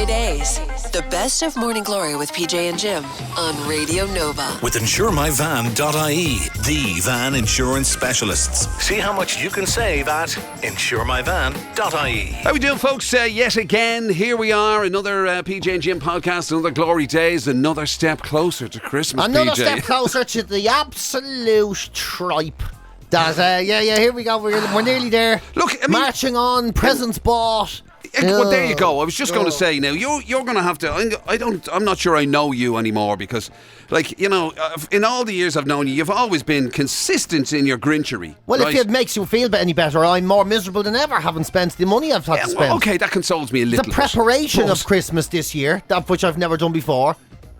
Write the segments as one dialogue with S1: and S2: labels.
S1: GloryDaze, the best of Morning Glory with PJ and Jim on Radio Nova.
S2: With InsureMyVan.ie, the van insurance specialists. See how much you can save at InsureMyVan.ie.
S3: How we doing, folks? Yet again, here we are, another PJ and Jim podcast, another GloryDaze, another step closer to Christmas,
S4: Another
S3: PJ.
S4: step closer to the absolute tripe. That, here we go. We're nearly there.
S3: Look, I mean,
S4: marching on, presents bought.
S3: Well, there you go. I was just going to say now, you're going to have to. I'm not sure I know you anymore because, like, you know, in all the years I've known you, you've always been consistent in your grinchery.
S4: Well,
S3: right?
S4: if it makes you feel any better, I'm more miserable than ever, having spent the money I've had to spend.
S3: Well, okay, that consoles me a little.
S4: The preparation
S3: bit.
S4: of Christmas this year, that which I've never done before.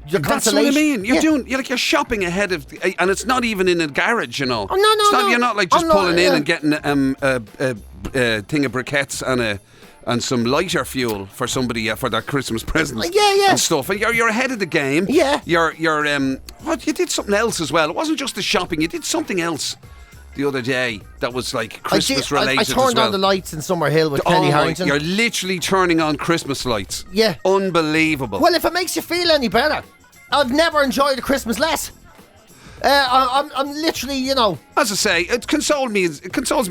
S3: That's what I mean. You're shopping ahead of, and it's not even in a garage, you know.
S4: Oh, no.
S3: You're not like just pulling in and getting a thing of briquettes and some lighter fuel for somebody for their Christmas presents. And stuff. And you're ahead of the game.
S4: Yeah.
S3: You did something else as well. It wasn't just the shopping. You did something else the other day that was like Christmas related.
S4: I turned on the lights in Summerhill with Kenny Harrington.
S3: You're literally turning on Christmas lights.
S4: Yeah.
S3: Unbelievable.
S4: Well, if it makes you feel any better, I've never enjoyed a Christmas less. I'm literally, you know.
S3: As I say, it consoles me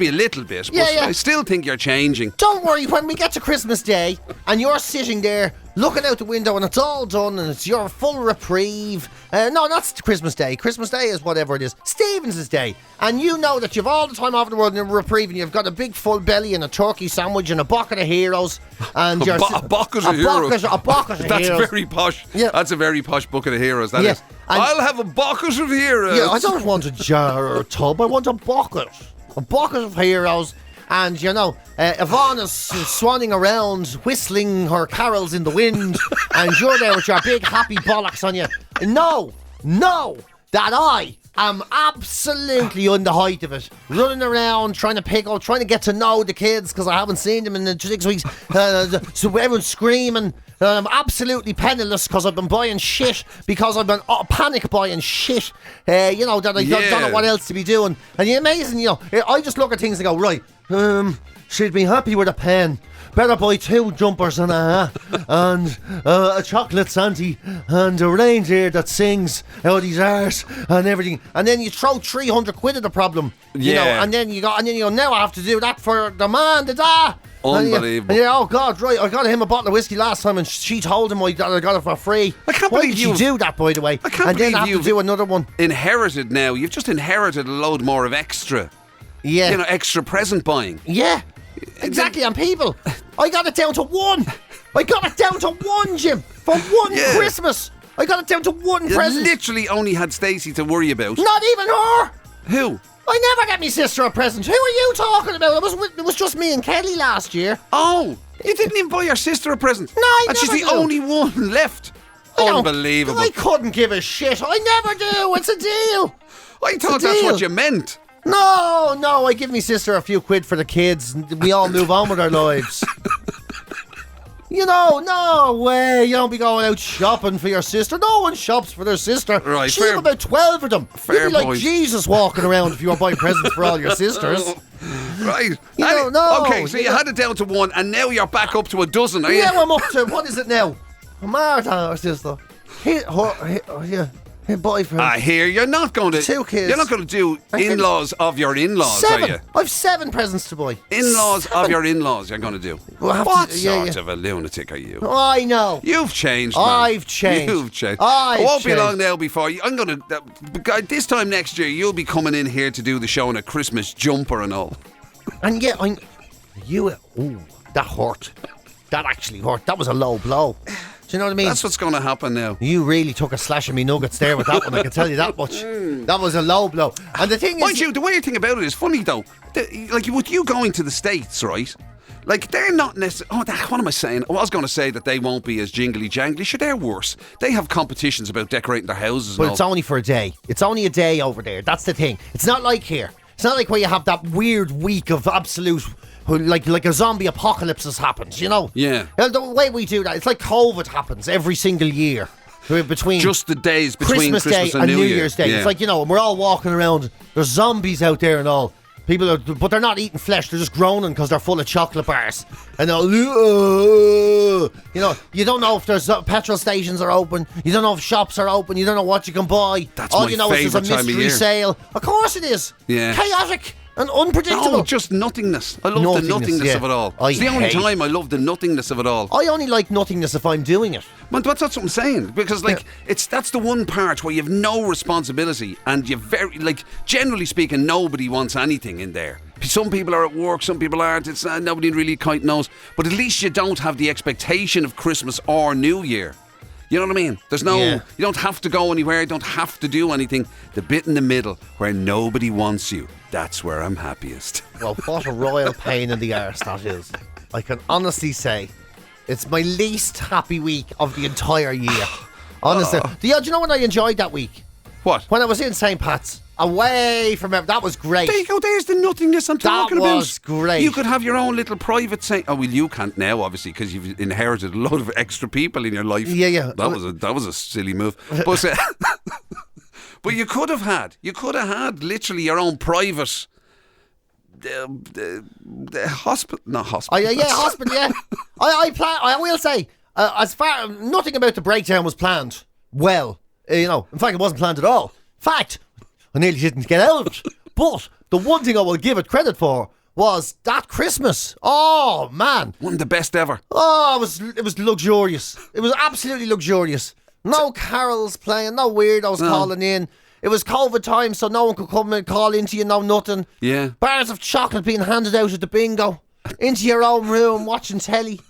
S3: a little bit. But I still think you're changing.
S4: Don't worry, when we get to Christmas Day and you're sitting there looking out the window and it's all done and it's your full reprieve. No, not Christmas Day. Christmas Day is whatever it is. Stevens' Day. And you know that you've all the time off in the world in a reprieve and you've got a big full belly and a turkey sandwich and a bucket of heroes. And
S3: a bucket of heroes.
S4: A bucket of
S3: That's
S4: heroes.
S3: very posh.
S4: Yeah.
S3: That's a very posh bucket of heroes, that is. I'll have a bucket of heroes.
S4: Yeah, I don't want a jar or a tub. I want a bucket. A bucket of heroes. And, you know, Yvonne is swanning around, whistling her carols in the wind, and you're there with your big happy bollocks on you. No, that I am absolutely on the height of it. Running around, trying to get to know the kids, because I haven't seen them in the 6 weeks. So everyone's screaming. I'm absolutely penniless because I've been buying shit, because I've been panic buying shit, that I don't know what else to be doing. And it's amazing, you know, I just look at things and go, right, she'd be happy with a pen. Better buy 2 jumpers and a hat, and a chocolate Santy, and a reindeer that sings out his arse and everything. And then you throw 300 quid at the problem, you know, and then you go, now I have to do that for the man, the da.
S3: Unbelievable.
S4: Oh God, right, I got him a bottle of whiskey last time and she told him I got it for free.
S3: I can't
S4: Why
S3: believe
S4: did you do that, by the way?
S3: I can't
S4: and then have to do another one.
S3: Inherited now. You've just inherited a load more of extra.
S4: Yeah.
S3: You know, extra present buying.
S4: Yeah. Exactly, and people, I got it down to 1. I got it down to 1, Jim, for one Christmas. I got it down to 1 present.
S3: You literally only had Stacey to worry about.
S4: Not even her.
S3: Who?
S4: I never get me sister a present. Who are you talking about? It was just me and Kelly last year.
S3: Oh, you didn't even buy your sister a present.
S4: No, I
S3: and
S4: never
S3: she's the
S4: do.
S3: only one left. Unbelievable.
S4: I couldn't give a shit. I never do. It's a deal.
S3: I thought that's what you meant.
S4: No, I give me sister a few quid for the kids and we all move on with our lives. You know, no way. You don't be going out shopping for your sister. No one shops for their sister.
S3: Right,
S4: She's about 12 of them.
S3: Fair
S4: You'd be like
S3: point.
S4: Jesus walking around if you were buying presents for all your sisters.
S3: Right.
S4: No.
S3: Okay, so you had it down to 1 and now you're back up to a dozen, are you?
S4: Yeah, I'm up to, what is it now? Martha, our sister. Her boyfriend.
S3: Here, you're not going to...
S4: 2 kids.
S3: You're not going to do in-laws of your in-laws,
S4: 7.
S3: are you?
S4: I've 7 presents to buy.
S3: In-laws
S4: 7.
S3: of your in-laws you're going to do.
S4: We'll
S3: What sort of a lunatic are you?
S4: Oh, I know.
S3: You've changed, man.
S4: I've changed.
S3: You've changed.
S4: I've
S3: It won't be
S4: changed.
S3: long now before I'm going to... This time next year, you'll be coming in here to do the show in a Christmas jumper and all.
S4: And yeah, that hurt. That actually hurt. That was a low blow. Do you know what I mean?
S3: That's what's going to happen now.
S4: You really took a slash of me nuggets there with that one, I can tell you that much. That was a low blow. And the thing
S3: Mind
S4: is...
S3: you, the weird thing about it is funny, though. Like, with you going to the States, right? Like, they're not necessarily... what am I saying? I was going to say that they won't be as jingly-jangly. Sure, they're worse. They have competitions about decorating their houses and
S4: But
S3: all.
S4: it's only for a day. It's only a day over there. That's the thing. It's not like here. It's not like where you have that weird week of absolute... Like a zombie apocalypse has happened, you know?
S3: Yeah.
S4: The way we do that, it's like COVID happens every single year. Between
S3: just the days between Christmas
S4: Day
S3: and New
S4: Year's Day.
S3: Yeah.
S4: It's like, you know, we're all walking around. There's zombies out there and all. But they're not eating flesh. They're just groaning because they're full of chocolate bars. And they're, you don't know if there's petrol stations are open. You don't know if shops are open. You don't know what you can buy.
S3: That's
S4: all
S3: my
S4: you know is there's a
S3: favourite time of
S4: mystery
S3: year.
S4: sale. Of course it is.
S3: Yeah.
S4: Chaotic and unpredictable.
S3: No, just nothingness. I love the nothingness of it all. It's the only time I love the nothingness of it all.
S4: I only like nothingness if I'm doing it.
S3: But that's what I'm saying, because that's the one part where you have no responsibility, and you generally speaking, nobody wants anything in there. Some people are at work, some people aren't. It's nobody really quite knows. But at least you don't have the expectation of Christmas or New Year. You know what I mean? There's you don't have to go anywhere, you don't have to do anything. The bit in the middle where nobody wants you, that's where I'm happiest.
S4: Well, what a royal pain in the arse that is. I can honestly say it's my least happy week of the entire year. Honestly. Do you know when I enjoyed that week?
S3: What?
S4: When I was in St. Pat's. Away from everything. That was great.
S3: There you go, there's the nothingness I'm talking about.
S4: That was great.
S3: You could have your own little private Saint. Oh, well, you can't now, obviously, because you've inherited a load of extra people in your life.
S4: Yeah.
S3: That was a silly move. But, but you could have had literally your own private hospital. Not hospital.
S4: Hospital, yeah. I will say, as far nothing about the breakdown was planned well. In fact, it wasn't planned at all. In fact, I nearly didn't get out. But the one thing I will give it credit for was that Christmas. Oh, man.
S3: One of the best ever.
S4: Oh, it was luxurious. It was absolutely luxurious. No carols playing, no weirdos calling in. It was COVID time, so no one could come and call into you, no nothing.
S3: Yeah.
S4: Bars of chocolate being handed out at the bingo. Into your own room, watching telly.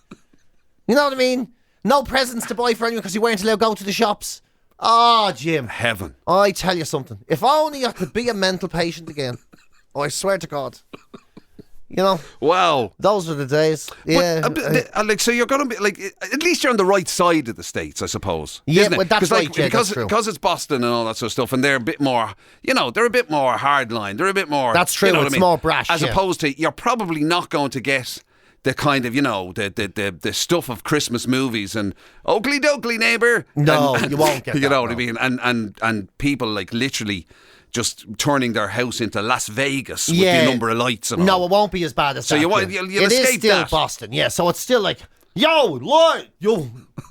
S4: You know what I mean? No presents to buy for anyone because you weren't allowed to go to the shops. Oh, Jim.
S3: Heaven.
S4: I tell you something. If only I could be a mental patient again. Oh, I swear to God.
S3: Wow.
S4: Those are the days. Yeah.
S3: But, so you're going to be, at least you're on the right side of the States, I suppose.
S4: Yeah, but that's right,
S3: because,
S4: that's true.
S3: Because it's Boston and all that sort of stuff, and they're a bit more, they're a bit more hardline. They're a bit more...
S4: That's true, it's more brash,
S3: As opposed to, you're probably not going to get... the kind of, the stuff of Christmas movies and Oakley Dokley neighbour.
S4: No, you won't get that.
S3: You know what I mean? And people literally just turning their house into Las Vegas with the number of lights and all.
S4: No, it won't be as bad as that.
S3: So you'll escape that.
S4: It is still Boston, yeah. So it's still like, yo, Lloyd, you're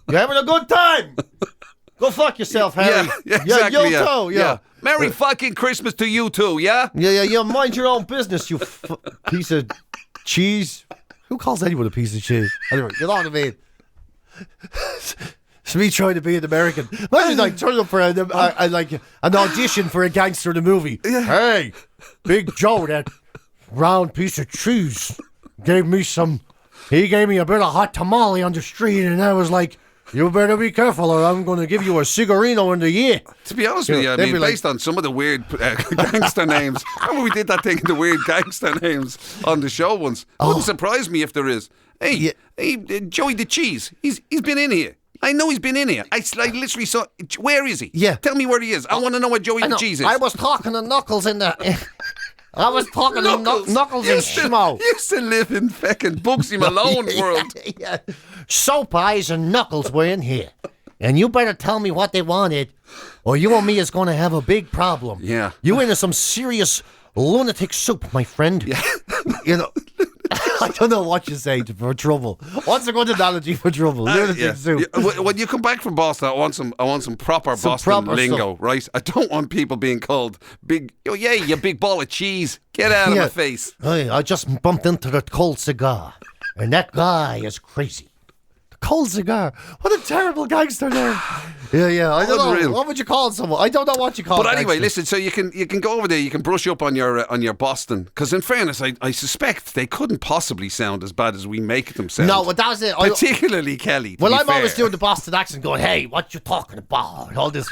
S4: having a good time. Go fuck yourself, Harry.
S3: Yeah, exactly.
S4: You too, yeah.
S3: Merry fucking Christmas to you too, yeah?
S4: Yeah. Mind your own business, you piece of cheese. Who calls anyone a piece of cheese? Anyway, you know what I mean? It's me trying to be an American. Imagine turning up for an audition for a gangster in a movie. Yeah. Hey, Big Joe, that round piece of cheese, gave me he gave me a bit of hot tamale on the street, and I was like, you better be careful or I'm going to give you a cigarino in the ear.
S3: To be honest with you, I mean, based on some of the weird gangster names. Remember we did that thing, the weird gangster names on the show once? It wouldn't surprise me if there is. Hey, Joey the Cheese, he's been in here. I know he's been in here. I literally saw, where is he?
S4: Yeah.
S3: Tell me where he is. I want to know where Joey the Cheese is.
S4: I was talking to Knuckles in the... I was talking to Knuckles and Schmo.
S3: You used to live in fucking Bugsy Malone world.
S4: Yeah. Soap Eyes and Knuckles were in here. And you better tell me what they wanted, or you and me is going to have a big problem.
S3: Yeah.
S4: You into some serious lunatic soup, my friend.
S3: Yeah.
S4: I don't know what you say for trouble. What's a good analogy for trouble? Lunatic soup.
S3: Yeah. When you come back from Boston, I want some proper Boston lingo, stuff. Right? I don't want people being called big. Oh yeah, you big ball of cheese. Get out of my face.
S4: Hey, I just bumped into the cold cigar, and that guy is crazy. Cold cigar. What a terrible gangster name. Yeah. I don't know. What would you call someone? I don't know what you call.
S3: But anyway, listen. So you can go over there. You can brush up on your Boston. Because in fairness, I suspect they couldn't possibly sound as bad as we make them sound.
S4: No, but that's it.
S3: Particularly Kelly.
S4: Well, I'm always doing the Boston accent, going, "Hey, what you talking about?" All this,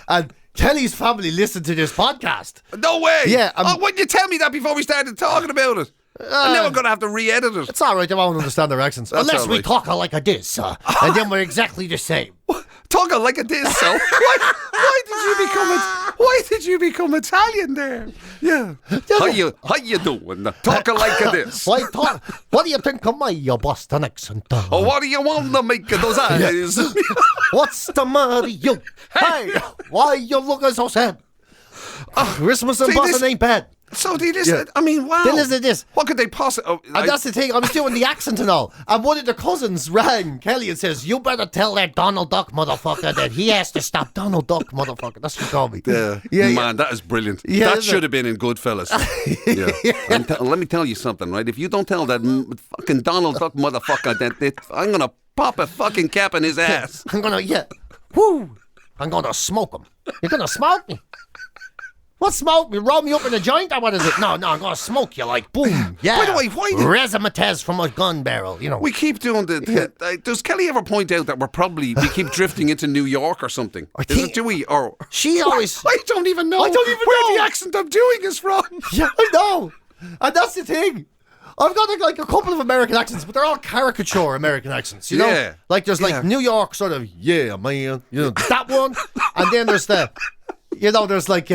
S4: and. Kelly's family listened to this podcast.
S3: No way.
S4: Yeah.
S3: Why'd you tell me that before we started talking about it? And now I'm going to have to re-edit it.
S4: It's all right. They won't understand their accents. Unless we talk like a this, and then we're exactly the same.
S3: Talking like a this, so why did you become Italian there? Yeah. How you doing? Talking like a this.
S4: What do you think of my Boston accent?
S3: Oh, what do you want to make of those eyes?
S4: What's the matter, you? Hey, why you looking so sad? Christmas in Boston ain't bad.
S3: So they listen. I mean, wow.
S4: They listen to this.
S3: What could they possibly?
S4: And that's the thing, I was doing the accent and all, and one of the cousins rang Kelly and says, you better tell that Donald Duck motherfucker that he has to stop. Donald Duck motherfucker. That's what he called me.
S3: Man, that is brilliant.
S4: Yeah,
S3: that should have been in Goodfellas. Let me tell you something, right? If you don't tell that fucking Donald Duck motherfucker that I'm going to pop a fucking cap in his ass.
S4: I'm going to smoke him. You're going to smoke me? What smoke me? Roll me up in a joint or what is it? No, I'm going to smoke you like boom. Yeah.
S3: By the way, why
S4: Razzmatazz from a gun barrel, you know.
S3: We keep doing does Kelly ever point out that we keep drifting into New York or something? Do we? Or
S4: she always...
S3: I don't even know where the accent I'm doing is from.
S4: Yeah, I know. And that's the thing. I've got like a couple of American accents, but they're all caricature American accents, you know?
S3: Yeah.
S4: Like there's like New York sort of, yeah, man, you know, that one. And then there's there's like...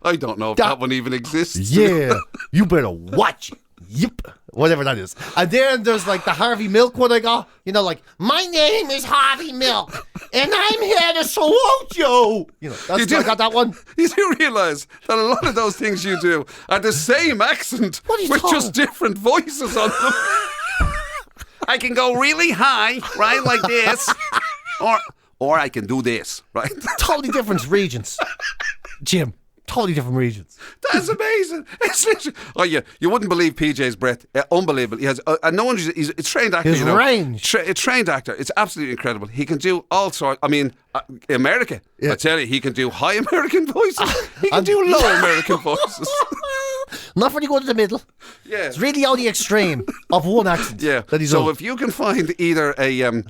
S3: I don't know if that one even exists.
S4: Yeah, you better watch it. Yep. Whatever that is. And then there's like the Harvey Milk one I got. You know, like, my name is Harvey Milk, and I'm here to salute you. You know, I got that one.
S3: You do realise that a lot of those things you do are the same accent with just different voices on them. I can go really high, right, like this, or I can do this, right?
S4: Totally different regions, Jim. Totally different regions.
S3: That's amazing. It's literally, you wouldn't believe PJ's breath. Unbelievable. He has no one. He's a trained actor.
S4: His range.
S3: A trained actor. It's absolutely incredible. He can do all sorts. I mean, America. I tell you, he can do high American voices. He can do low American voices.
S4: Not very good in the middle.
S3: Yeah.
S4: It's really on the extreme of one accent.
S3: Yeah.
S4: That he's
S3: so
S4: on.
S3: if you can find either an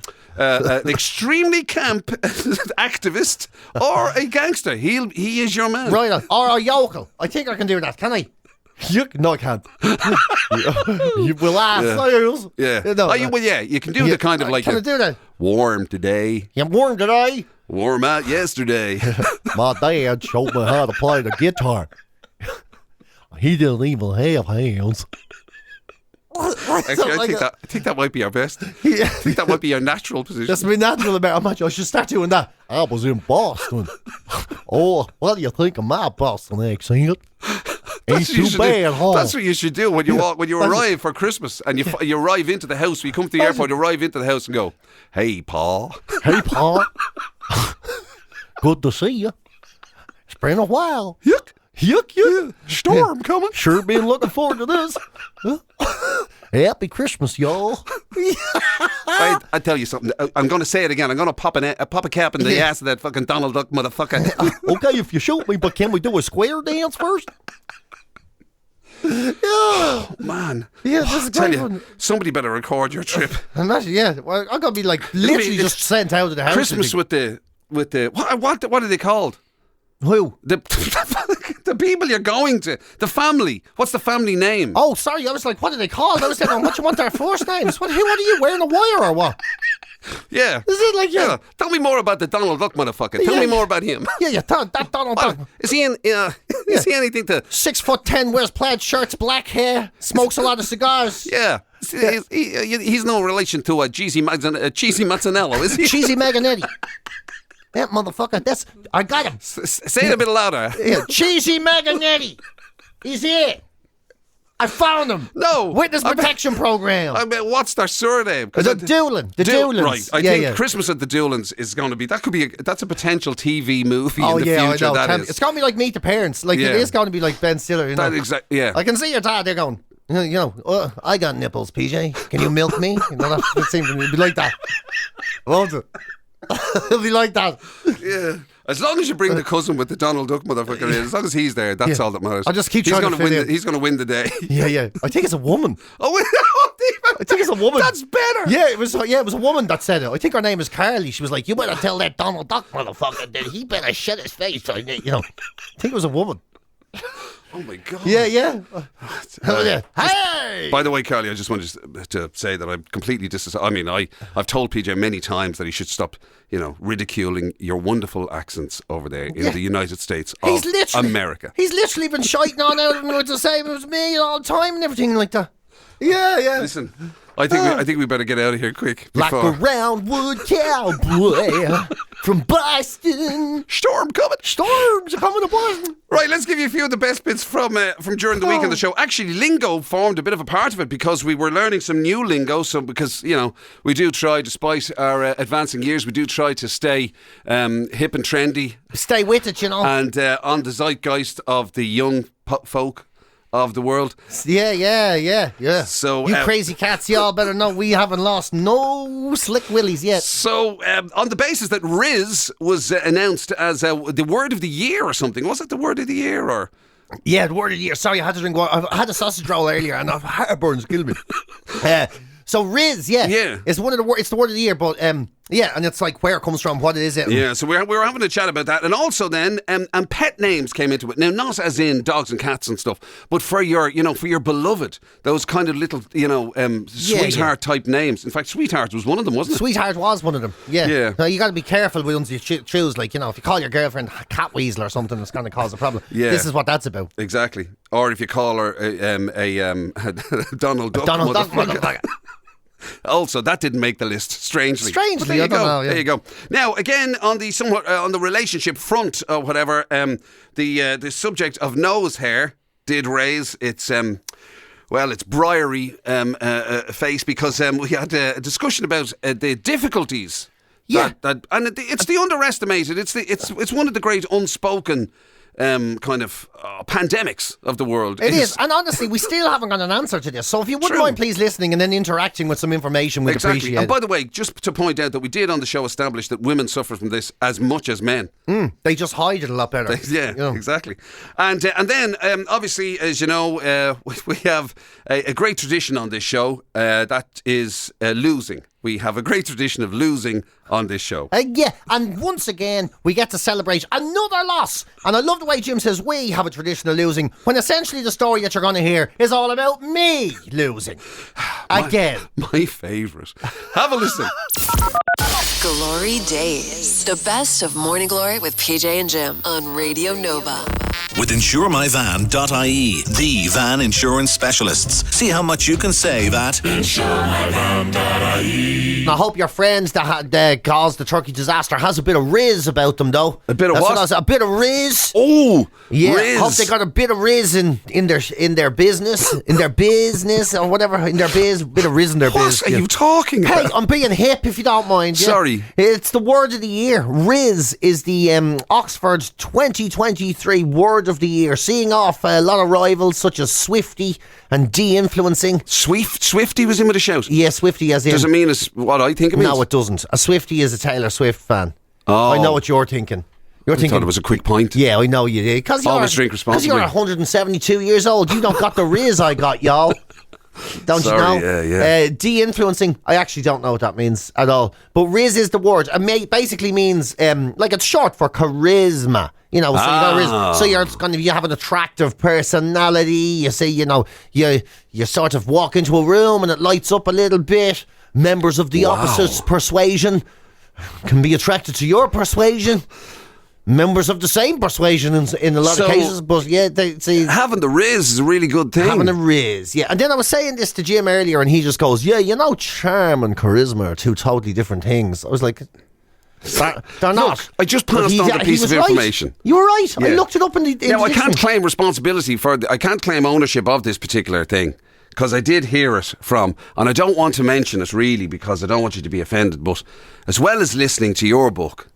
S3: extremely camp activist or a gangster, he is your man.
S4: Right on. Or a yokel. I think I can do that. Can I? No, I can't. You will ask.
S3: Yeah. You can do the kind of like.
S4: Can I do that?
S3: Warm today.
S4: Yeah, warm today.
S3: Warm out yesterday.
S4: My dad showed me how to play the guitar. He didn't even have hands.
S3: Actually, I think that might be our best. I think that might be our natural position.
S4: That's my natural about. I should start doing that. I was in Boston. Oh, what do you think of my Boston accent? Ain't too bad, huh?
S3: That's what you should do when you arrive for Christmas and you arrive into the house. You come to the airport, you arrive into the house and go, "Hey, Pa."
S4: Hey, Pa. Good to see you. It's been a while.
S3: Yuck.
S4: Storm
S3: coming.
S4: Sure been looking forward to this. Happy Christmas, y'all.
S3: I tell you something. I'm going to say it again. I'm going to pop a cap in the ass of that fucking Donald Duck motherfucker.
S4: Okay, if you shoot me, but can we do a square dance first?
S3: Oh, man.
S4: Yeah, this is great.
S3: Somebody better record your trip.
S4: And that's, well, I'm going to be like literally just sent out of the house.
S3: Christmas with the what are they called?
S4: Who?
S3: The people you're going to. The family. What's the family name?
S4: Oh, sorry. I was like, what are they called? I was saying, what you want their first names? What are you wearing a wire or what?
S3: Yeah.
S4: Is it like,
S3: yeah. Tell me more about the Donald Duck motherfucker. Tell me more about him.
S4: Yeah, that Donald Duck.
S3: Is he is he anything to...
S4: 6'10", wears plaid shirts, black hair, smokes a lot of cigars.
S3: Yeah. He's no relation to Cheesy Mazzanello, is he?
S4: Cheesy Maganetti. That motherfucker, I got him.
S3: Say it a bit louder.
S4: Yeah, Cheesy Maganetti. He's here. I found him.
S3: No.
S4: Witness protection program.
S3: I mean, what's their surname?
S4: The Doolin. The Doolins.
S3: Right. I think Christmas at the Doolins is going to be, that's a potential TV movie in the future.
S4: I know. It's going to be like Meet the Parents. Like, it is going to be like Ben Stiller, you know.
S3: Yeah.
S4: I can see your dad, they're going, I got nipples, PJ. Can you milk me? That seems to be like that. Won't it? It'll be like that.
S3: Yeah. As long as you bring the cousin with the Donald Duck motherfucker in, as long as he's there, that's all that matters.
S4: I'll just keep trying to fit in.
S3: He's going to win the day.
S4: Yeah. I think it's a woman.
S3: Oh,
S4: I think it's a woman.
S3: That's better.
S4: Yeah, it was a woman that said it. I think her name is Carly. She was like, you better tell that Donald Duck motherfucker that he better shut his face. I think it was a woman.
S3: Oh my God.
S4: Yeah. Hey!
S3: By the way, Carly, I just wanted to say that I'm completely I mean, I've told PJ many times that he should stop, ridiculing your wonderful accents over there in the United States of America.
S4: He's literally been shiting on out of him the same as me all the time and everything like that. Yeah.
S3: Listen, I think we better get out of here quick.
S4: Like
S3: before.
S4: a roundwood cowboy from Boston.
S3: Storms
S4: Storms are coming to Boston.
S3: Right, let's give you a few of the best bits from during the week on the show. Actually, lingo formed a bit of a part of it because we were learning some new lingo. So because, we do try, despite our advancing years, we do try to stay hip and trendy.
S4: Stay with it,
S3: And on the zeitgeist of the young folk of the world.
S4: Yeah.
S3: So
S4: you crazy cats, y'all better know we haven't lost no slick willies yet.
S3: So on the basis that Riz was announced as the word of the year or something, was it the word of the year or?
S4: Yeah, the word of the year. Sorry, I had to drink water. I had a sausage roll earlier and heartburn's killed me. So Riz, it's one of the it's the word of the year, but and it's like where it comes from, what it is.
S3: Yeah, so we were having a chat about that, and also then and pet names came into it. Now, not as in dogs and cats and stuff, but for your beloved, those kind of little sweetheart type names. In fact, Sweetheart was one of them, wasn't it?
S4: Sweetheart was one of them. Yeah. Now you got to be careful with ones you choose. Like if you call your girlfriend Cat Weasel or something, it's going to cause a problem. Yeah, this is what that's about.
S3: Exactly. Or if you call her Donald Duck.
S4: Donald Duck.
S3: Also, that didn't make the list. Strangely,
S4: there you
S3: go. There you go. Now, again, on the on the relationship front or whatever, the subject of nose hair did raise its its briary face because we had a discussion about the difficulties.
S4: Yeah,
S3: it's the underestimated. It's one of the great unspoken kind of pandemics of the world.
S4: It is, and honestly, we still haven't got an answer to this. So if you wouldn't mind please listening and then interacting with some information, we'd appreciate it.
S3: And by the way, just to point out that we did on the show establish that women suffer from this as much as men.
S4: They just hide it a lot better.
S3: Exactly. And then, obviously, as you know, we have a great tradition on this show, that is losing. We have a great tradition of losing on this show.
S4: And once again, we get to celebrate another loss. And I love the way Jim says we have a tradition of losing, when essentially the story that you're going to hear is all about me losing. Again.
S3: My favourite. Have a listen.
S1: GloryDaze. The best of Morning Glory with PJ and Jim on Radio Nova.
S2: With InsureMyVan.ie, the van insurance specialists. See how much you can save at InsureMyVan.ie.
S4: I hope your friends that caused the turkey disaster has a bit of Riz about them, though.
S3: A bit of what?
S4: A bit of Riz.
S3: Oh,
S4: yeah.
S3: Riz.
S4: Hope they got a bit of Riz in their business, or whatever, in their biz. Bit of Riz in their biz.
S3: What are you talking about?
S4: Hey, I'm being hip, if you don't mind. Yeah?
S3: Sorry.
S4: It's the word of the year. Riz is the Oxford's 2023 word of the year, seeing off a lot of rivals such as Swifty and de-influencing.
S3: Swifty was in with a shout.
S4: Yeah, Swifty as in.
S3: Does it mean it's what I think it means?
S4: No, it doesn't. A Swifty is a Taylor Swift fan.
S3: Oh.
S4: I know what you're thinking.
S3: I thought it was a quick point.
S4: Yeah, I know you did.
S3: Always drink responsibly.
S4: Because you're 172 years old. You don't got the Riz I got, y'all. Don't you know?
S3: Yeah.
S4: De-influencing, I actually don't know what that means at all. But Riz is the word. It basically means, like it's short for charisma. So you got Riz. So you have an attractive personality. You say, you sort of walk into a room and it lights up a little bit. Members of the opposite persuasion can be attracted to your persuasion. Members of the same persuasion in a lot of cases, but they see
S3: having the Riz is a really good thing.
S4: Having a Riz, yeah. And then I was saying this to Jim earlier, and he just goes, charm and charisma are two totally different things. I was like, they're not.
S3: Look, I just passed on the piece of information.
S4: Right. You were right. Yeah. I looked it up in the.
S3: I can't claim responsibility I can't claim ownership of this particular thing. Because I did hear it from, and I don't want to mention it really because I don't want you to be offended, but as well as listening to your book,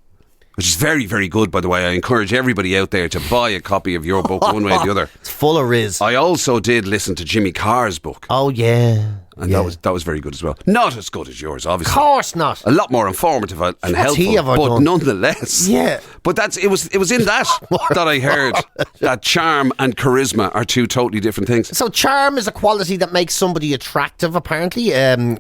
S3: which is very, very good, by the way, I encourage everybody out there to buy a copy of your book one way or the other.
S4: It's full of Riz.
S3: I also did listen to Jimmy Carr's book.
S4: Oh, yeah.
S3: And that was very good as well. Not as good as yours, obviously.
S4: Of course not.
S3: A lot more informative and helpful, but nonetheless.
S4: Yeah.
S3: But it was in that that I heard that charm and charisma are two totally different things.
S4: So charm is a quality that makes somebody attractive, apparently,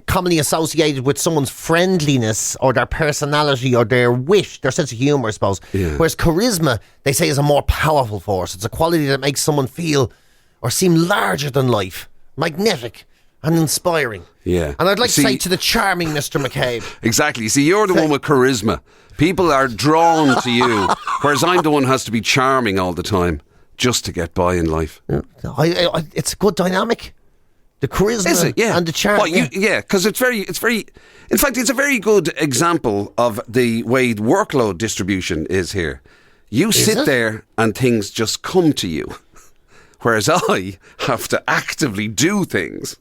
S4: commonly associated with someone's friendliness or their personality or their their sense of humour, I suppose. Yeah. Whereas charisma, they say, is a more powerful force. It's a quality that makes someone feel or seem larger than life, magnetic and inspiring.
S3: Yeah.
S4: And I'd like to say to the charming Mr. McCabe.
S3: Exactly. See, you're the one with charisma. People are drawn to you, whereas I'm the one who has to be charming all the time just to get by in life.
S4: It's a good dynamic. The charisma
S3: Is it? Yeah.
S4: and the charm.
S3: Well, because it's very. In fact, it's a very good example of the way workload distribution is here. You sit there and things just come to you, whereas I have to actively do things.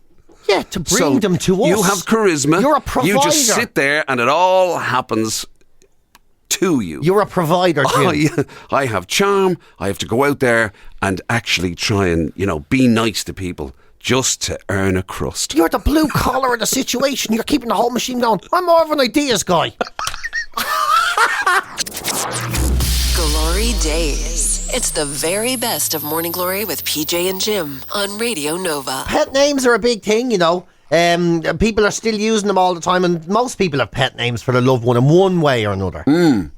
S4: Yeah, to bring them to us.
S3: You have charisma.
S4: You're a provider.
S3: You just sit there and it all happens to you.
S4: You're a provider, Jim.
S3: I have charm. I have to go out there and actually try and, be nice to people just to earn a crust.
S4: You're the blue collar of the situation. You're keeping the whole machine going. I'm more of an ideas guy.
S1: Glory Days. It's the very best of Morning Glory with PJ and Jim on Radio Nova.
S4: Pet names are a big thing, people are still using them all the time, and most people have pet names for their loved one in one way or another.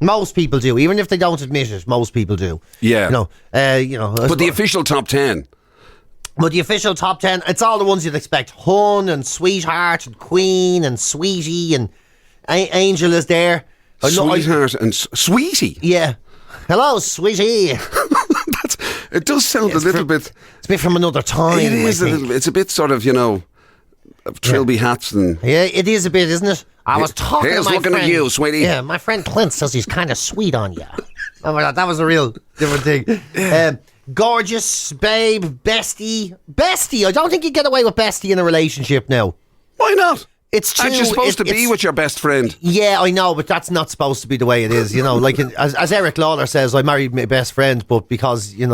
S4: Most people do, even if they don't admit it. Most people do.
S3: Yeah. But the official top 10.
S4: But the official top 10, it's all the ones you'd expect. Hun and Sweetheart and Queen and Sweetie and Angel is there.
S3: Sweetheart and Sweetie.
S4: Yeah. Hello, Sweetie.
S3: It does sound a little bit.
S4: It's a bit from another time.
S3: It is a little bit. It's a bit sort of, trilby hats and.
S4: Yeah, it is a bit, isn't it? I was talking to my
S3: looking
S4: friend.
S3: At you, sweetie.
S4: Yeah, my friend Clint says he's kind of sweet on you. Oh my God, that was a real different thing. Gorgeous, babe, bestie. Bestie, I don't think you get away with bestie in a relationship now.
S3: Why not?
S4: It's true.
S3: Aren't you supposed to be with your best friend?
S4: Yeah, I know, but that's not supposed to be the way it is. Like as Eric Lawler says, I married my best friend, but because, it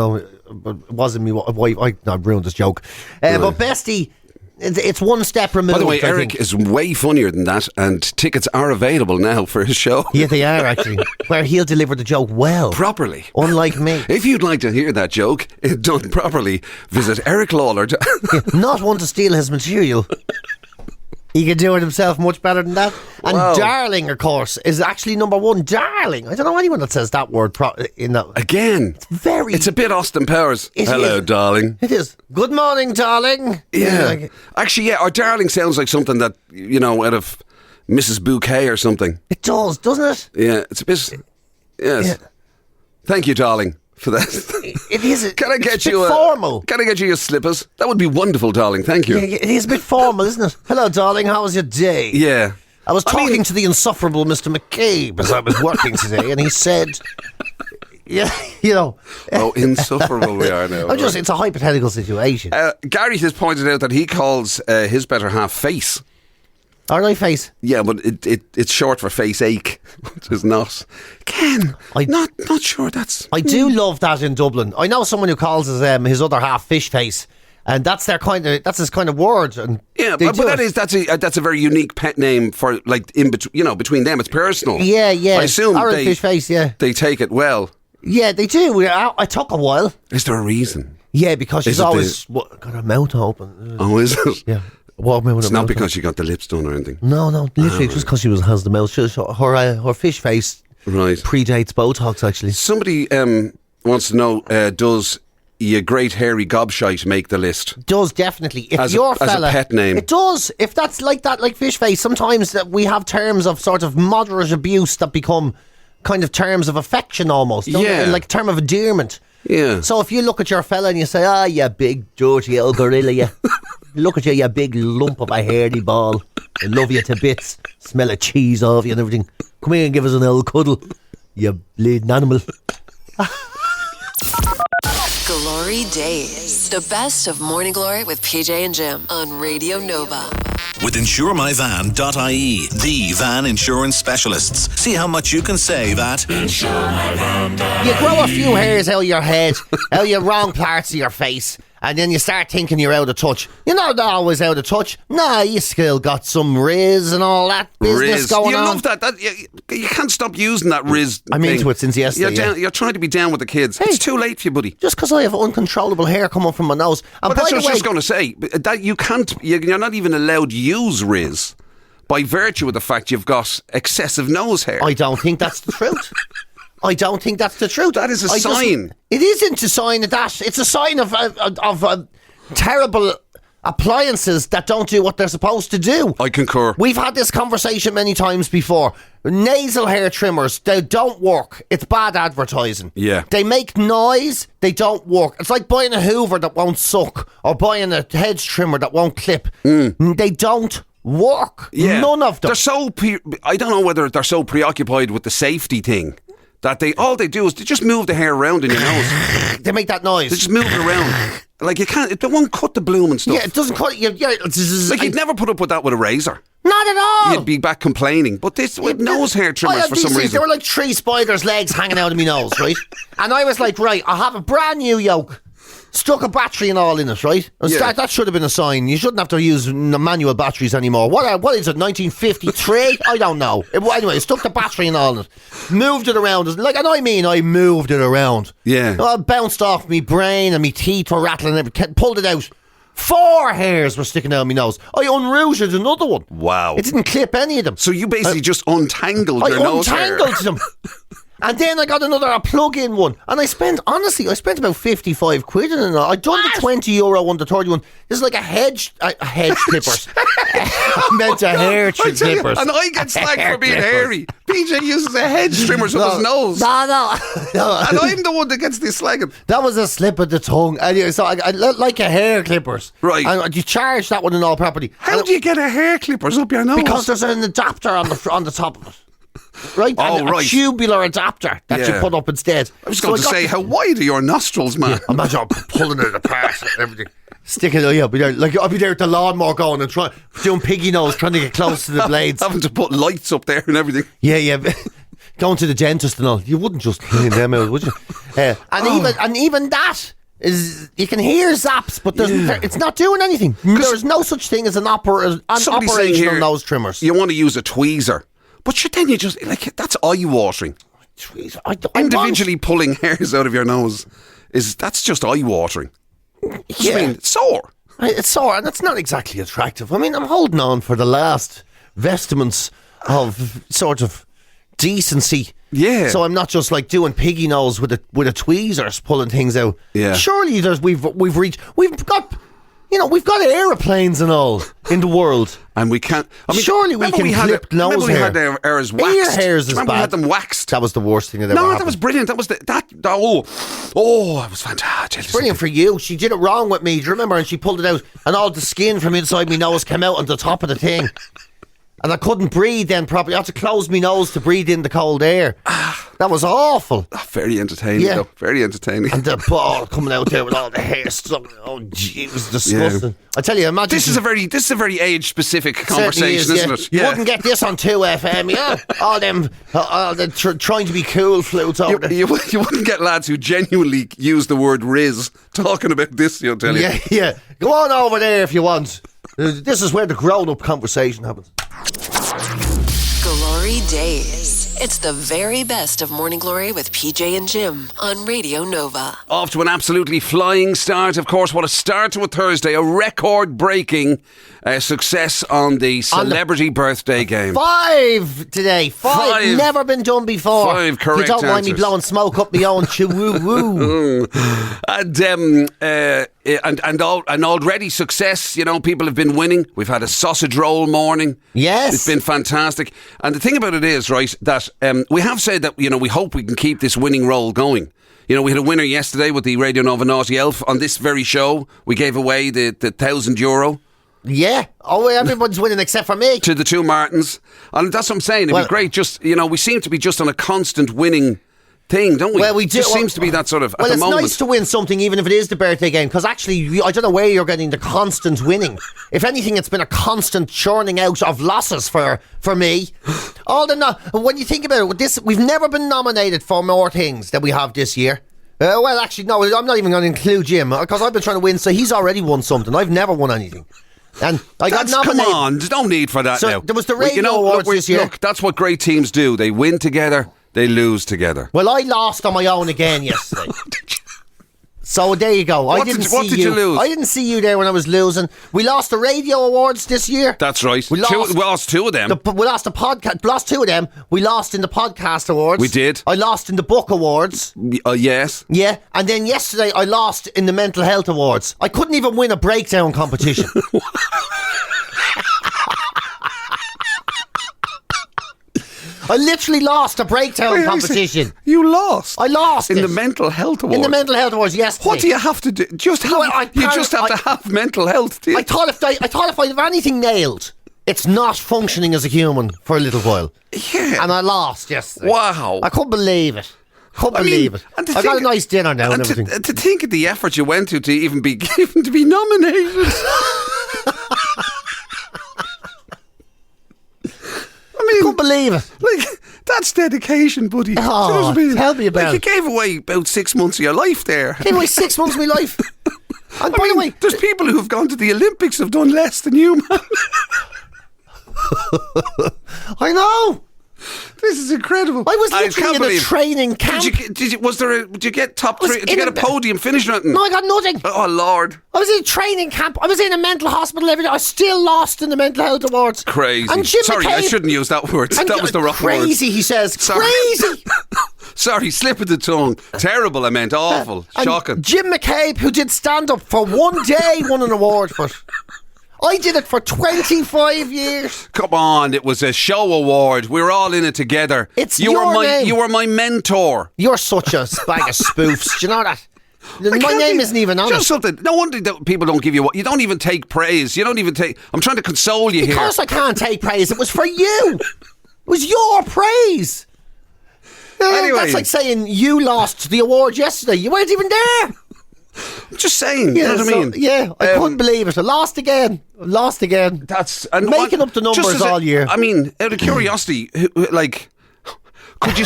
S4: wasn't me wife. I ruined this joke. But bestie, it's one step removed.
S3: By the way, Eric is way funnier than that, and tickets are available now for his show.
S4: Yeah, they are actually. Where he'll deliver the joke well.
S3: Properly.
S4: Unlike me.
S3: If you'd like to hear that joke done properly, visit Eric Lawler.
S4: Not one to steal his material. He can do it himself much better than that. And
S3: wow.
S4: Darling, of course, is actually number one. Darling. I don't know anyone that says that word in that.
S3: Again. It's a bit Austin Powers. Hello, darling.
S4: It is. Good morning, darling.
S3: Yeah. Actually, yeah, our darling sounds like something that, out of Mrs. Bouquet or something.
S4: It does, doesn't it?
S3: Yeah, it's a bit. Yes. Yeah. Thank you, darling, for that.
S4: It is.
S3: Can I get
S4: you formal?
S3: Can I get you your slippers? That would be wonderful, darling. Thank you.
S4: Yeah, it is a bit formal, isn't it? Hello, darling. How was your day?
S3: Yeah.
S4: I was talking to the insufferable Mr. McCabe as I was working today, and he said,
S3: Oh, insufferable we are now.
S4: It's a hypothetical situation.
S3: Gary has pointed out that he calls his better half Face.
S4: Alright, Face.
S3: Yeah, but it's short for face ache, which is not. Again, not sure that's.
S4: I do love that in Dublin. I know someone who calls his other half Fish Face, and that's his kind of word. And
S3: yeah, but that's a very unique pet name for in between. Between them, it's personal.
S4: Yeah.
S3: I assume
S4: Fish Face. Yeah,
S3: they take it well.
S4: Yeah, they do. I took a while.
S3: Is there a reason?
S4: Yeah, because she's always got her mouth open.
S3: Oh, is it?
S4: Yeah.
S3: It's not because she got the lips done or anything.
S4: No, literally just because she has the mouth. Her fish face predates Botox, actually.
S3: Somebody wants to know, does your great hairy gobshite make the list?
S4: Does, definitely. If
S3: as
S4: your
S3: fella, as a pet name.
S4: It does. If that's like that, like fish face, sometimes that we have terms of sort of moderate abuse that become kind of terms of affection almost.
S3: Yeah.
S4: Like a term of endearment.
S3: Yeah.
S4: So if you look at your fella and you say, you big dirty old gorilla, you. Look at you big lump of a hairy ball. I love you to bits. Smell of cheese off you and everything. Come here and give us an old cuddle, you bleeding animal.
S1: Glory Days. The best of Morning Glory with PJ and Jim on Radio Nova.
S2: With InsureMyVan.ie, the van insurance specialists. See how much you can save at InsureMyVan.ie.
S4: You grow a few hairs out of your head, out of your wrong parts of your face, and then you start thinking you're out of touch. You're not always out of touch. Nah, you still got some Riz and all that business going on.
S3: You love that. You can't stop using that Riz
S4: I'm into it since yesterday.
S3: You're trying to be down with the kids. Hey, it's too late for you, buddy.
S4: Just because I have uncontrollable hair coming from my nose.
S3: But that's what I was just going to say. That you can't. You're not even allowed to use Riz by virtue of the fact you've got excessive nose hair.
S4: I don't think that's the truth. I don't think that's the truth.
S3: That is a sign.
S4: It isn't a sign of that. It's a sign of a terrible appliances that don't do what they're supposed to do.
S3: I concur.
S4: We've had this conversation many times before. Nasal hair trimmers, they don't work. It's bad advertising.
S3: Yeah.
S4: They make noise, they don't work. It's like buying a Hoover that won't suck or buying a hedge trimmer that won't clip. They don't work.
S3: Yeah.
S4: None of them.
S3: They're so I don't know whether they're so preoccupied with the safety thing that all they do is they just move the hair around in your nose.
S4: They make that noise.
S3: They just move it around. Like you can't. They won't cut the bloom and stuff.
S4: Yeah, it doesn't cut.
S3: Like you'd never put up with that with a razor.
S4: Not at all.
S3: You'd be back complaining. But this with nose hair trimmers for some reason.
S4: There were like 3 spiders' legs hanging out of my nose, right? And I was like, right, I'll have a brand new yoke. Stuck a battery and all in it, right? That should have been a sign. You shouldn't have to use manual batteries anymore. What is it, 1953? I don't know. Anyway, stuck the battery and all in it. Moved it around. I moved it around.
S3: Yeah.
S4: It bounced off me brain and my teeth were rattling and pulled it out. 4 hairs were sticking out of my nose. I unrouged another one.
S3: Wow.
S4: It didn't clip any of them.
S3: So you basically just untangled your nose hair.
S4: I untangled them. And then I got a plug-in one. And I spent about 55 quid in it. I'd done the €20 one, the 30 one. This is like a hedge clippers. I meant a hair clippers.
S3: And I get slagged for being hairy. PJ uses a hedge trimmer with his nose.
S4: No.
S3: And I'm the one that gets this slagging.
S4: That was a slip of the tongue. Anyway, so I like a hair clippers.
S3: Right.
S4: And you charge that one in all property.
S3: How do you get a hair clippers up your nose?
S4: Because there's an adapter on the top of it. Right?
S3: Right.
S4: A tubular adapter that you put up instead.
S3: I was going to say, how wide are your nostrils, man?
S4: Yeah, imagine pulling it apart and everything. Sticking it, I'll be there with the lawnmower going and doing piggy nose, trying to get close to the blades.
S3: Having to put lights up there and everything.
S4: Yeah. Going to the dentist and all. You wouldn't just clean them out, would you? Even that is, you can hear zaps, but it's not doing anything. There's no such thing as an operational nose trimmers.
S3: You want to use a tweezer. But then you just, that's eye-watering. Individually pulling hairs out of your nose, that's just eye-watering.
S4: Yeah.
S3: I mean, it's sore.
S4: It's sore, and it's not exactly attractive. I mean, I'm holding on for the last vestments of sort of decency.
S3: Yeah.
S4: So I'm not just like doing piggy nose with a tweezers pulling things out.
S3: Yeah.
S4: Surely we've got aeroplanes and all in the world.
S3: And we can't. I mean,
S4: surely we can clip nose hair.
S3: Remember we had ours waxed.
S4: Ear hairs is bad.
S3: We had them waxed.
S4: That was the worst thing that ever happened.
S3: That was brilliant. That was it was fantastic.
S4: Brilliant for you. She did it wrong with me. Do you remember? And she pulled it out, and all the skin from inside my nose came out on the top of the thing. And I couldn't breathe then properly. I had to close my nose to breathe in the cold air. That was awful.
S3: Very entertaining, though. Very entertaining.
S4: And the ball coming out there with all the hair stuck. Oh, gee, it was disgusting. Yeah. I tell you, imagine.
S3: This is a very age-specific conversation, isn't it?
S4: You wouldn't get this on 2FM, yeah? All them trying to be cool flutes over there.
S3: You wouldn't get lads who genuinely use the word Riz talking about this, you'll tell you.
S4: Yeah. Go on over there if you want. This is where the grown-up conversation happens.
S1: GloryDaze. It's the very best of Morning Glory with PJ and Jim on Radio Nova.
S3: Off to an absolutely flying start. Of course, what a start to a Thursday. A record-breaking success on the celebrity birthday game.
S4: 5 today. 5. Never been done before.
S3: 5 correct
S4: You don't mind me
S3: answers.
S4: blowing smoke up my own woo-woo.
S3: And already success. You know, people have been winning. We've had a sausage roll morning.
S4: Yes.
S3: It's been fantastic. And the thing about it is, right, that we have said that, you know, we hope we can keep this winning roll going. You know, we had a winner yesterday with the Radio Nova Naughty Elf on this very show. We gave away the €1,000.
S4: Yeah. Oh, everyone's winning except for me.
S3: To the 2 Martins. And that's what I'm saying. It'd be great. Just, you know, we seem to be just on a constant winning thing, don't we?
S4: Well, we do.
S3: It just seems to be that sort of, at the moment.
S4: Well, it's nice to win something, even if it is the birthday game, because actually, I don't know where you're getting the constant winning. If anything, it's been a constant churning out of losses for me. When you think about it, we've never been nominated for more things than we have this year. Well, actually, no, I'm not even going to include Jim, because I've been trying to win, so he's already won something. I've never won anything. And I got nominated.
S3: Come on, there's no need for that now.
S4: There was the radio awards this year.
S3: Look, that's what great teams do. They win together, they lose together.
S4: Well, I lost on my own again yesterday. So there you go.
S3: What did you lose?
S4: I didn't see you there when I was losing. We lost the radio awards this year.
S3: That's right.
S4: We
S3: lost two of them.
S4: We lost the podcast. Lost two of them. We lost in the podcast awards.
S3: We did.
S4: I lost in the book awards.
S3: Yes.
S4: Yeah, and then yesterday I lost in the mental health awards. I couldn't even win a breakdown competition. I literally lost a breakdown competition.
S3: You lost?
S4: I lost
S3: in the mental health awards.
S4: In the mental health awards, yesterday.
S3: What do you have to do? You just have to have mental health. Do you?
S4: I thought if I have anything nailed, it's not functioning as a human for a little while.
S3: Yeah.
S4: And I lost yesterday.
S3: Wow.
S4: I couldn't believe it. I got a nice dinner now and everything.
S3: To think of the effort you went to even be given to be nominated.
S4: I couldn't believe it.
S3: Like, that's dedication, buddy.
S4: Oh,
S3: you know what I mean?
S4: Tell me about it.
S3: You gave away about 6 months of your life there.
S4: Gave away 6 months of my life. And by the way,
S3: there's people who have gone to the Olympics have done less than you, man.
S4: I know.
S3: This is incredible.
S4: I was literally in a training camp.
S3: Did you get top three? Did you get a podium finish? Nothing?
S4: No, I got nothing.
S3: Oh, Lord.
S4: I was in a training camp. I was in a mental hospital every day. I still lost in the mental health awards.
S3: Crazy.
S4: And Jim
S3: Sorry,
S4: McCabe,
S3: I shouldn't use that word. That was the wrong word.
S4: Crazy, he says.
S3: Sorry.
S4: Crazy.
S3: Sorry, slip of the tongue. Terrible, I meant. Awful. Shocking.
S4: Jim McCabe, who did stand-up for one day, won an award for it. I did it for 25 years.
S3: Come on, it was a show award. We were all in it together.
S4: You
S3: were my mentor.
S4: You're such a bag of spoofs. Do you know that? My name isn't even on
S3: just
S4: it.
S3: Something. No wonder that people don't give you. You don't even take praise. You don't even take. I'm trying to console you here.
S4: Because I can't take praise. It was for you. It was your praise.
S3: Anyway,
S4: that's like saying you lost the award yesterday. You weren't even there.
S3: I'm just saying, you know what I mean?
S4: Yeah, I couldn't believe it. I lost again.
S3: That's
S4: making up the numbers all year.
S3: I mean, out of curiosity, like, could you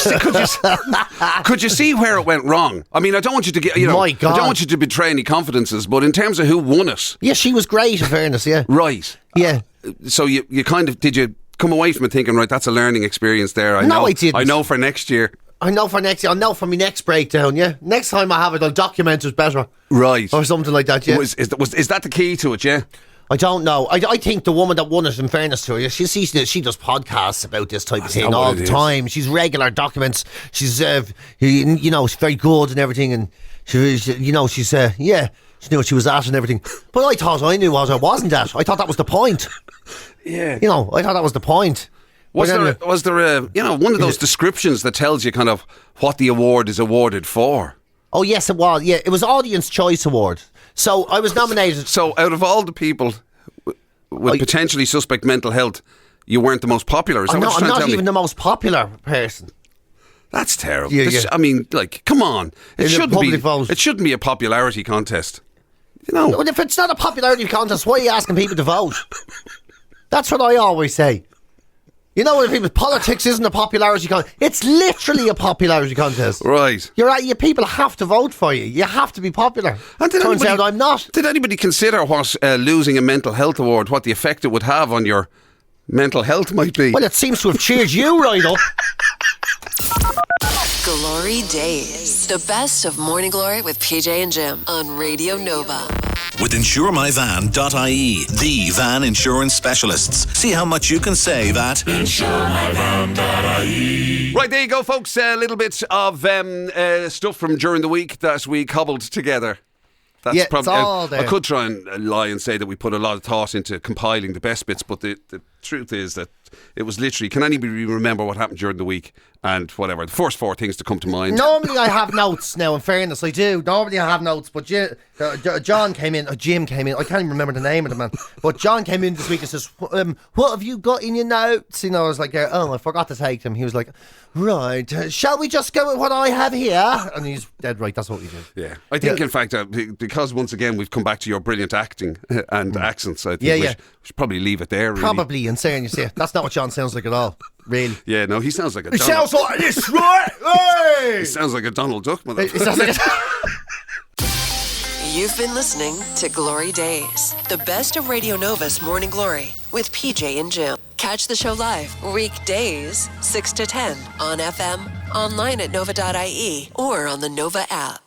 S3: see where it went wrong? I mean, I don't want you to get,
S4: My God.
S3: I don't want you to betray any confidences, but in terms of who won it,
S4: yeah, she was great. In fairness, yeah,
S3: right,
S4: yeah.
S3: So you kind of did you come away from it thinking, right, that's a learning experience there. I
S4: didn't.
S3: I know for next year.
S4: I know for next year. I'll know for my next breakdown, yeah. Next time I have it, I'll document it better.
S3: Right.
S4: Or something like that, yeah.
S3: Is that the key to it, yeah?
S4: I don't know. I think the woman that won it, in fairness to her, she does podcasts about this type of thing all the time. She's regular documents. She's, she's very good and everything. And, she's, she knew what she was at and everything. But I thought I knew what I wasn't at. I thought that was the point.
S3: Yeah.
S4: I thought that was the point.
S3: Was there a one of those descriptions that tells you kind of what the award is awarded for?
S4: Oh yes, it was. Yeah, it was Audience Choice Award. So I was nominated.
S3: So out of all the people with potentially suspect mental health, you weren't the most popular. Is that what you're trying to tell me?
S4: I'm not even the most popular person.
S3: That's terrible.
S4: Yeah.
S3: I mean, like, come on. It shouldn't be a popularity contest.
S4: Well, if it's not a popularity contest, why are you asking people to vote? That's what I always say. You know, when people, politics isn't a popularity contest. It's literally a popularity contest.
S3: Right.
S4: People have to vote for you. You have to be popular.
S3: And
S4: turns out I'm not.
S3: Did anybody consider what losing a mental health award, what the effect it would have on your mental health might be?
S4: Well, it seems to have cheered you right up.
S1: GloryDaze. The best of Morning Glory with PJ and Jim on Radio Nova.
S2: With InsureMyVan.ie, the van insurance specialists. See how much you can save at InsureMyVan.ie.
S3: Right, there you go, folks. A little bit of stuff from during the week that we cobbled together. That's
S4: it's all there.
S3: I could try and lie and say that we put a lot of thought into compiling the best bits, but the truth is that it was literally, can anybody remember what happened during the week and whatever, the first four things to come to mind.
S4: Normally I have notes now, in fairness, I do. Normally I have notes, but Jim came in, I can't even remember the name of the man, but John came in this week and says, what have you got in your notes? I was like, I forgot to take them. He was like, right, shall we just go with what I have here? And he's dead right, that's what we did.
S3: Yeah, I think in fact, because once again we've come back to your brilliant acting and accents, I think we should probably leave it there, really.
S4: Probably, in saying, you see, that's not what John sounds like at all, really.
S3: Yeah, no, he sounds like a
S4: He sounds like this, right? Hey!
S3: He sounds like a Donald Duck,
S4: He sounds like
S1: You've been listening to GloryDaze, the best of Radio Nova's Morning Glory with PJ and Jim. Catch the show live weekdays 6 to 10 on FM, online at nova.ie, or on the Nova app.